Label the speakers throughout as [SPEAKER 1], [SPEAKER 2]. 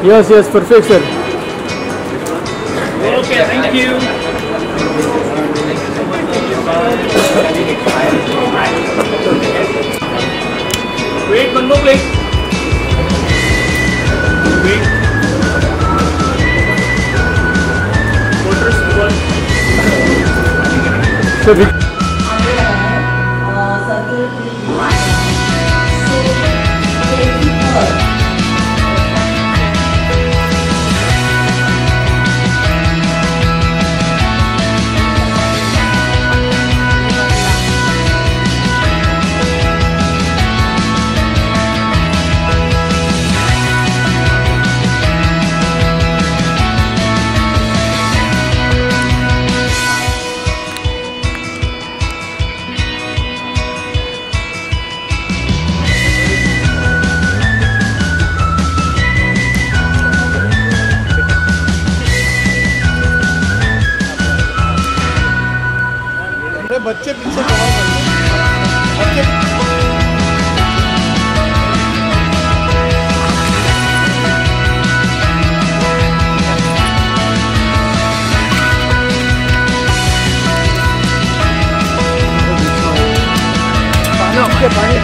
[SPEAKER 1] Yes, yes, perfect, sir.
[SPEAKER 2] Okay, thank you. Wait, one more plate. Wait. Waters, one.
[SPEAKER 1] So we
[SPEAKER 3] बच्चे पीछे बच्चे पानी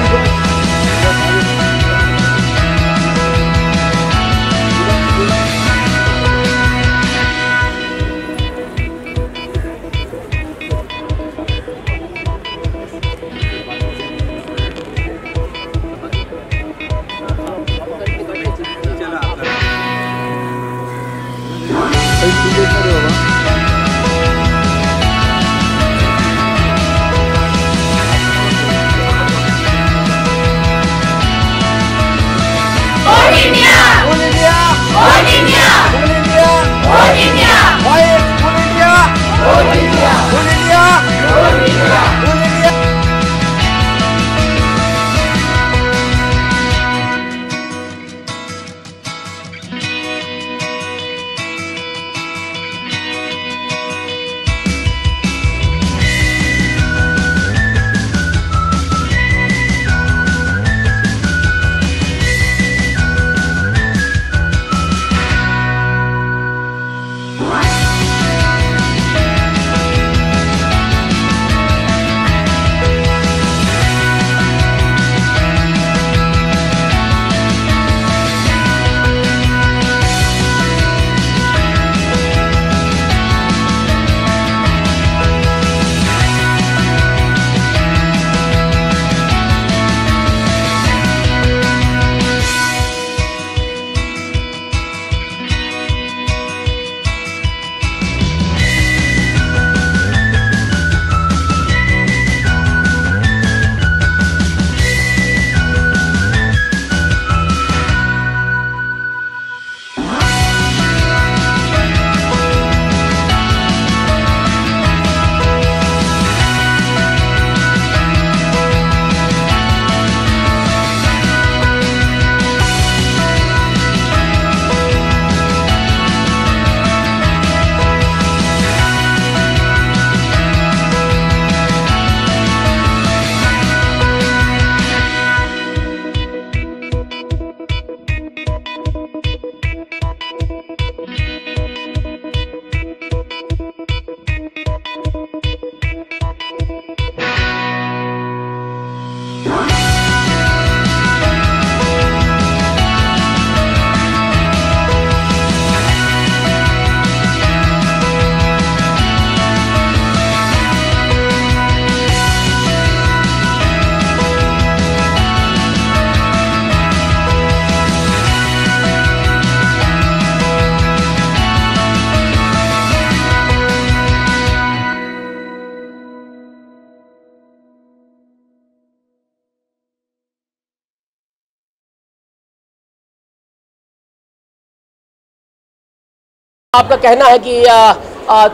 [SPEAKER 4] आपका कहना है कि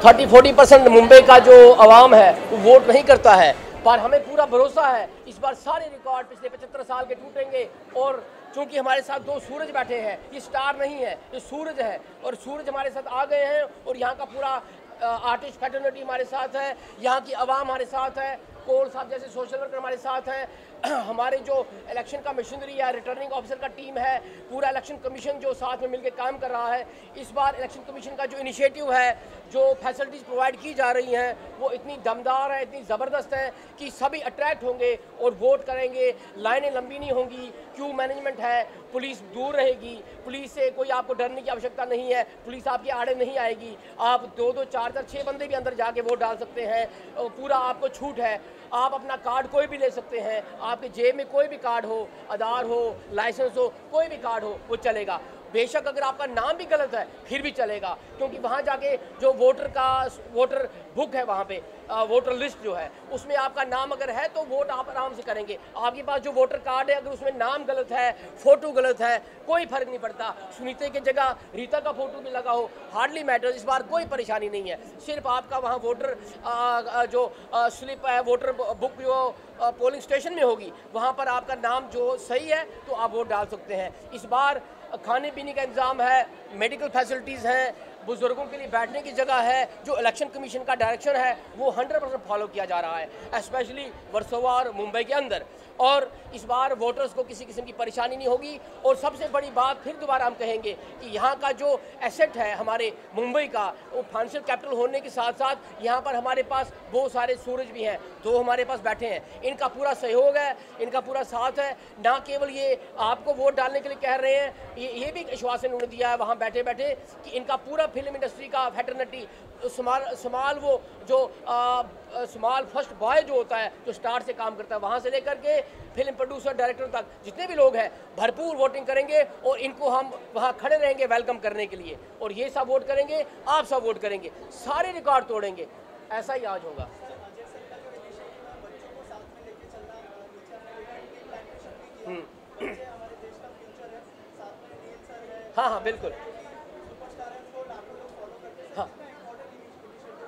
[SPEAKER 4] 30-40% मुंबई का जो अवाम है वो वोट नहीं करता है, पर हमें पूरा भरोसा है इस बार सारे रिकॉर्ड पिछले 75 साल के टूटेंगे। और चूंकि हमारे साथ दो सूरज बैठे हैं, ये स्टार नहीं है, ये सूरज है, और सूरज हमारे साथ आ गए हैं और यहाँ का पूरा आर्टिस्ट फैटर्निटी हमारे साथ है, यहाँ की आवाम हमारे साथ है, कोल साहब जैसे सोशल वर्कर हमारे साथ हैं, हमारे जो इलेक्शन का मशीनरी है, रिटर्निंग ऑफिसर का टीम है, पूरा इलेक्शन कमीशन जो साथ में मिलकर काम कर रहा है, इस बार इलेक्शन कमीशन का जो इनिशिएटिव है, जो फैसिलिटीज़ प्रोवाइड की जा रही हैं वो इतनी दमदार है, इतनी ज़बरदस्त है कि सभी अट्रैक्ट होंगे और वोट करेंगे। लाइनें लंबी नहीं होंगी, क्यू मैनेजमेंट है, पुलिस दूर रहेगी, पुलिस से कोई आपको डरने की आवश्यकता नहीं है, पुलिस आपके आड़े नहीं आएगी। आप 2-2, 4-4, 6 बंदे भी अंदर जाके वोट डाल सकते हैं, पूरा आपको छूट है। आप अपना कार्ड कोई भी ले सकते हैं, आपके जेब में कोई भी कार्ड हो, आधार हो, लाइसेंस हो, कोई भी कार्ड हो वो चलेगा। बेशक अगर आपका नाम भी गलत है फिर भी चलेगा, क्योंकि वहाँ जाके जो वोटर बुक है, वहाँ पे वोटर लिस्ट जो है उसमें आपका नाम अगर है तो वोट आप आराम से करेंगे। आपके पास जो वोटर कार्ड है अगर उसमें नाम गलत है, फ़ोटो गलत है, कोई फ़र्क नहीं पड़ता। सुनीता की जगह रीता का फ़ोटो भी लगा हो, हार्डली मैटर। इस बार कोई परेशानी नहीं है, सिर्फ आपका वहाँ वोटर जो स्लिप है, वोटर बुक जो पोलिंग स्टेशन में होगी वहाँ पर आपका नाम जो सही है तो आप वोट डाल सकते हैं। इस बार खाने पीने का इंतज़ाम है, मेडिकल फैसिलिटीज़ हैं, बुजुर्गों के लिए बैठने की जगह है। जो इलेक्शन कमीशन का डायरेक्शन है वो 100% फॉलो किया जा रहा है, स्पेशली वर्सोवा और मुंबई के अंदर। और इस बार वोटर्स को किसी किस्म की परेशानी नहीं होगी। और सबसे बड़ी बात फिर दोबारा हम कहेंगे कि यहाँ का जो एसेट है हमारे मुंबई का, वो फाइनेंशियल कैपिटल होने के साथ साथ यहाँ पर हमारे पास बहुत सारे सूरज भी हैं, 2 हमारे पास बैठे हैं। इनका पूरा सहयोग है, इनका पूरा साथ है। ना केवल ये आपको वोट डालने के लिए कह रहे हैं, ये भी आश्वासन उन्होंने दिया है वहाँ बैठे बैठे कि इनका पूरा फिल्म इंडस्ट्री का फैटर्निटी स्मॉल वो जो स्मॉल फर्स्ट बॉय जो होता है, जो स्टार से काम करता है, वहाँ से लेकर के फिल्म प्रोड्यूसर डायरेक्टर तक जितने भी लोग हैं भरपूर वोटिंग करेंगे और इनको हम वहाँ खड़े रहेंगे वेलकम करने के लिए। और ये सब वोट करेंगे, आप सब वोट करेंगे, सारे रिकॉर्ड तोड़ेंगे, ऐसा ही आज होगा। हाँ बिल्कुल। हाँ,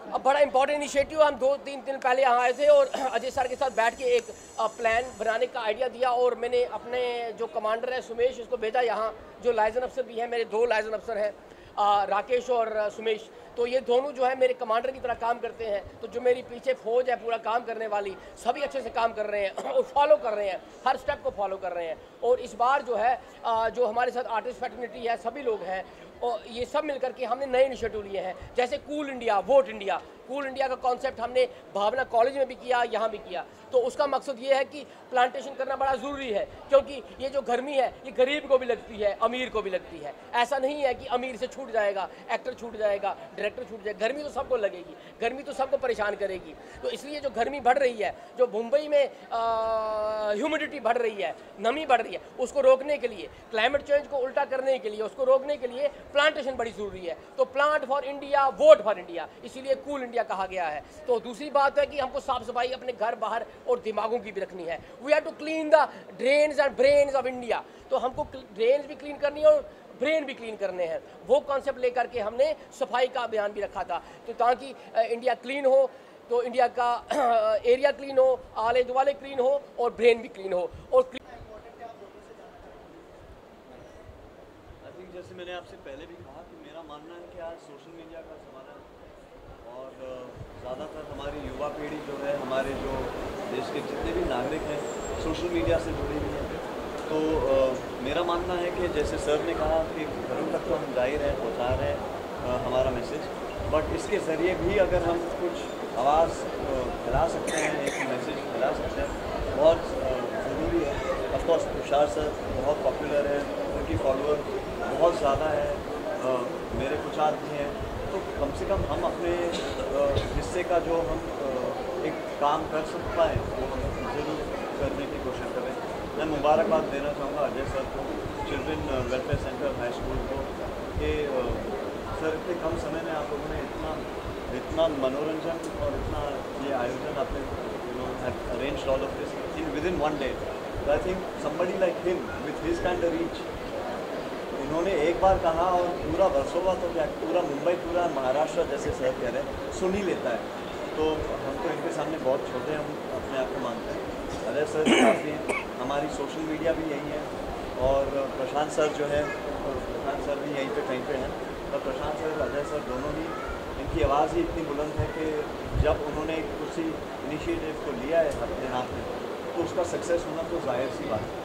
[SPEAKER 4] अब बड़ा इंपॉर्टेंट इनिशिएटिव, हम 2-3 दिन पहले यहाँ आए थे और अजय सर के साथ बैठ के एक प्लान बनाने का आइडिया दिया। और मैंने अपने जो कमांडर है सुमेश, उसको भेजा यहाँ। जो लाइजन अफसर भी हैं, मेरे 2 लाइजन अफसर हैं, राकेश और सुमेश, तो ये दोनों जो है मेरे कमांडर की तरह काम करते हैं। तो जो मेरी पीछे फौज है पूरा काम करने वाली, सभी अच्छे से काम कर रहे हैं और फॉलो कर रहे हैं, हर स्टेप को फॉलो कर रहे हैं। और इस बार जो है जो हमारे साथ आर्टिस्ट फैटर्निटी है, सभी लोग हैं, और ये सब मिलकर के हमने नए इनिशिएटिव लिए हैं, जैसे cool India, vote India. Cool India का कॉन्सेप्ट हमने भावना कॉलेज में भी किया, यहाँ भी किया। तो उसका मकसद ये है कि प्लांटेशन करना बड़ा ज़रूरी है, क्योंकि ये जो गर्मी है ये गरीब को भी लगती है, अमीर को भी लगती है। ऐसा नहीं है कि अमीर से छूट जाएगा, एक्टर छूट जाएगा, डायरेक्टर छूट जाएगा। गर्मी तो सबको लगेगी, गर्मी तो सबको परेशान करेगी। तो इसलिए जो गर्मी बढ़ रही है, जो मुंबई में ह्यूमिडिटी बढ़ रही है, नमी बढ़ रही है, उसको रोकने के लिए, क्लाइमेट चेंज को उल्टा करने के लिए, उसको रोकने के लिए प्लांटेशन बड़ी ज़रूरी है। तो plant for India, vote for India, इसीलिए कूल इंडिया कहा गया है। तो दूसरी बात है कि हमको साफ सफाई अपने घर बाहर और दिमागों की भी रखनी है। We have to clean the drains and brains of India. तो हमको ड्रेन्स भी क्लीन करनी है और ब्रेन भी क्लीन करने हैं। वो कॉन्सेप्ट लेकर के हमने सफाई का अभियान भी रखा था, तो ताकि इंडिया क्लीन हो, तो इंडिया का एरिया क्लीन हो, आले दुआले क्लीन हो और ब्रेन भी क्लीन हो। और
[SPEAKER 1] जैसे मैंने आपसे पहले भी कहा कि मेरा मानना है कि आज सोशल मीडिया का ज़माना है और ज़्यादातर हमारी युवा पीढ़ी जो है, हमारे जो देश के जितने भी नागरिक हैं, सोशल मीडिया से जुड़े हुए हैं। तो मेरा मानना है कि जैसे सर ने कहा कि घरों तक तो हम जा ही रहे हैं, पहुँचा रहे हैं हमारा मैसेज, बट इसके ज़रिए भी अगर हम कुछ आवाज़ फैला सकते हैं, एक मैसेज फैला सकते हैं, बहुत ज़रूरी है। ऑफकोर्स तुषार सर बहुत पॉपुलर है, उनकी फॉलोअर बहुत ज़्यादा है, मेरे कुछ आदमी हैं, तो कम से कम हम अपने हिस्से का जो हम एक काम कर सकते पाएँ वो हम ज़रूर करने की कोशिश करें। मैं मुबारकबाद देना चाहूँगा अजय सर को, children welfare centre high school को, कि सर इतने कम समय में आप लोगों ने इतना मनोरंजन और इतना ये आयोजन आपने arrange all of this in within 1 day. तो I think somebody like him with his kind of reach, इन्होंने एक बार कहा और पूरा वर्सोवा तो क्या पूरा मुंबई, पूरा महाराष्ट्र जैसे सर कह रहे हैं सुन ही लेता है। तो हम तो इनके सामने बहुत छोटे हम अपने आप को मानते हैं। अजय सर काफ़ी हैं, हमारी सोशल मीडिया भी यही है, और प्रशांत सर जो है, प्रशांत सर भी यहीं पे कहीं पे हैं। तो प्रशांत सर, अजय सर दोनों ही, इनकी आवाज़ ही इतनी बुलंद है कि जब उन्होंने किसी इनिशिएटिव को लिया है अपने हाथ में, तो उसका सक्सेस होना तो जाहिर सी बात है।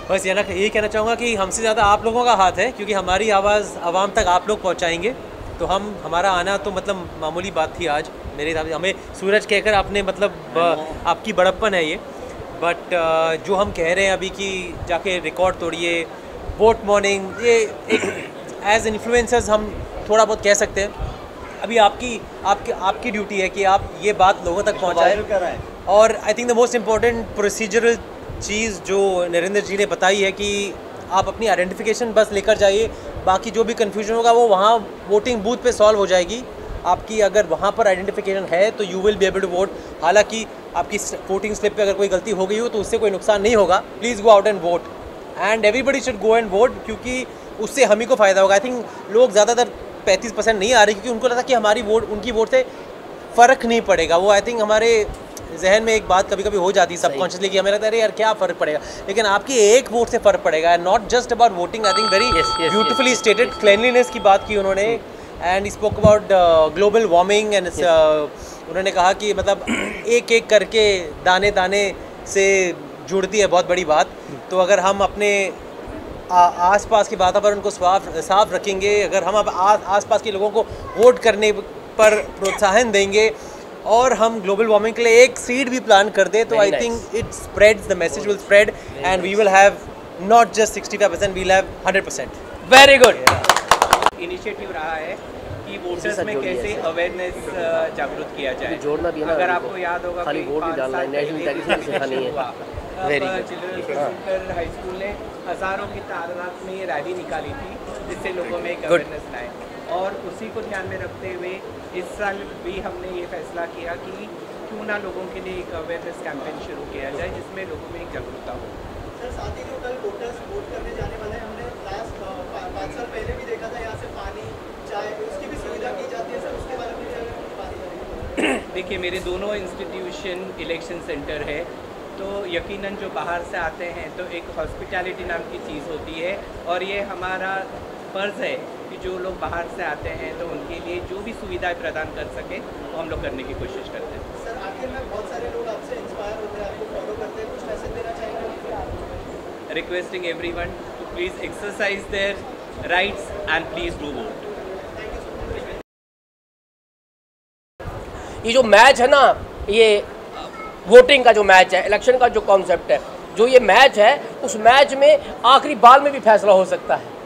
[SPEAKER 5] बस ये कहना चाहूँगा कि हमसे ज़्यादा आप लोगों का हाथ है, क्योंकि हमारी आवाज़ आवाम तक आप लोग पहुँचाएंगे। तो हमारा आना तो मतलब मामूली बात थी आज मेरे हिसाब से। हमें सूरज कहकर आपने मतलब आपकी बड़प्पन है ये, बट जो हम कह रहे हैं अभी कि जाके रिकॉर्ड तोड़िए, वोट मॉर्निंग, ये एक एज इन्फ्लुएंसर्स हम थोड़ा बहुत कह सकते हैं। अभी आपकी ड्यूटी है कि आप ये बात लोगों तक पहुँचाएं। और I think the most important procedural चीज़ जो नरेंद्र जी ने बताई है कि आप अपनी आइडेंटिफिकेशन बस लेकर जाइए, बाकी जो भी कन्फ्यूजन होगा वो वहाँ वोटिंग बूथ पे सॉल्व हो जाएगी। आपकी अगर वहाँ पर आइडेंटिफिकेशन है तो you will be able to vote. हालांकि आपकी वोटिंग स्लिप पे अगर कोई गलती हो गई हो तो उससे कोई नुकसान नहीं होगा। Please go out and vote, and everybody should go and vote, क्योंकि उससे हम ही को फ़ायदा होगा। आई थिंक लोग ज़्यादातर 35% नहीं आ रहे क्योंकि उनको लगता कि हमारी वोट, उनकी वोट से फ़र्क नहीं पड़ेगा। वो आई थिंक हमारे जहन में एक बात कभी कभी हो जाती है सबकॉन्शियसली कि हमें लगता है अरे यार क्या फ़र्क पड़ेगा, लेकिन आपकी एक वोट से फ़र्क पड़ेगा। Not just about voting, I think very beautifully stated. Cleanliness की बात की उन्होंने, and spoke about global warming, and उन्होंने कहा कि मतलब एक एक करके दाने दाने से जुड़ती है बहुत बड़ी बात। तो अगर हम अपने आसपास के वातावरण को साफ रखेंगे, अगर हम अब आसपास के लोगों को वोट करने पर प्रोत्साहन देंगे और हम ग्लोबल वार्मिंग के लिए एक सीड भी प्लान कर दे, तो I think it spreads, the message will spread and we will have not just 65%, we will have 100%।
[SPEAKER 4] Very good
[SPEAKER 6] initiative रहा है कि वोटर्स में कैसे अवेयरनेस जागरूक किया जाए।
[SPEAKER 4] जोड़ना भी है ना,
[SPEAKER 6] अगर आपको याद होगा
[SPEAKER 4] खाली वोट ही डालना है, नेशनल टैक्स सिखानी है।
[SPEAKER 6] चिल्ड्रन सेंटर हाई स्कूल ने हज़ारों की तादाद में रैली निकाली थी जिससे लोगों में एक अवेयरनेस लाए, और उसी को ध्यान में रखते हुए इस साल भी हमने ये फैसला किया कि क्यों ना लोगों के लिए एक अवेयरनेस कैंपेन शुरू किया जाए जिसमें लोगों में एक जागरूकता हो।
[SPEAKER 3] सर साथ ही जो कल वोटर्स वोट करने जाने वाले हैं, हमने लास्ट 5 साल पहले भी देखा था यहाँ से पानी, चाय, उसकी भी सुविधा की जाती है। सर उसके बारे में क्या बात?
[SPEAKER 6] देखिए, मेरे दोनों इंस्टीट्यूशन इलेक्शन सेंटर है, तो यकीनन जो बाहर से आते हैं तो एक हॉस्पिटैलिटी नाम की चीज़ होती है, और ये हमारा फ़र्ज़ है कि जो लोग बाहर से आते हैं तो उनके लिए जो भी सुविधाएं प्रदान कर सकें वो हम लोग करने की कोशिश करते हैं।
[SPEAKER 3] सर आखिर में बहुत सारे लोग आपसे इंस्पायर होते हैं, आपको फॉलो करते हैं, कुछ मैसेज देना चाहेंगे?
[SPEAKER 6] Requesting everyone to please exercise their rights and please do vote.
[SPEAKER 4] ये जो मैच है ना, ये वोटिंग का जो मैच है, इलेक्शन का जो कॉन्सेप्ट है, जो ये मैच है, उस मैच में आखिरी बाल में भी फैसला हो सकता है,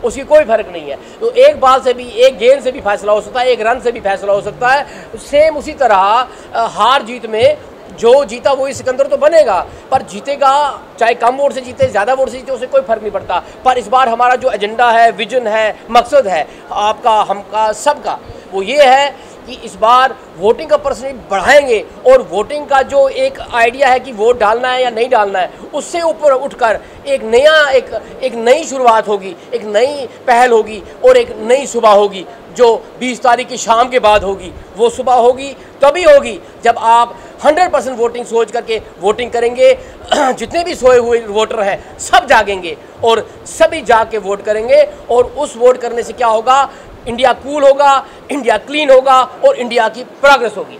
[SPEAKER 4] उसकी कोई फर्क नहीं है। तो एक बाल से भी, एक गेंद से भी फैसला हो सकता है, एक रन से भी फैसला हो सकता है। सेम उसी तरह हार जीत में जो जीता वही सिकंदर तो बनेगा, पर जीतेगा चाहे कम वोट से जीते, ज़्यादा वोट से जीते, उससे कोई फर्क नहीं पड़ता। पर इस बार हमारा जो एजेंडा है, विजन है, मकसद है आपका, हमका, सबका, वो ये है कि इस बार वोटिंग का परसेंटेज बढ़ाएंगे, और वोटिंग का जो एक आइडिया है कि वोट डालना है या नहीं डालना है, उससे ऊपर उठकर एक नई शुरुआत होगी, एक नई पहल होगी और एक नई सुबह होगी जो 20 तारीख की शाम के बाद होगी। वो सुबह होगी तभी होगी जब आप 100% वोटिंग सोच करके वोटिंग करेंगे। जितने भी सोए हुए वोटर हैं सब जागेंगे और सभी जाग के वोट करेंगे, और उस वोट करने से क्या होगा, इंडिया कूल होगा, इंडिया क्लीन होगा और इंडिया की प्रोग्रेस होगी।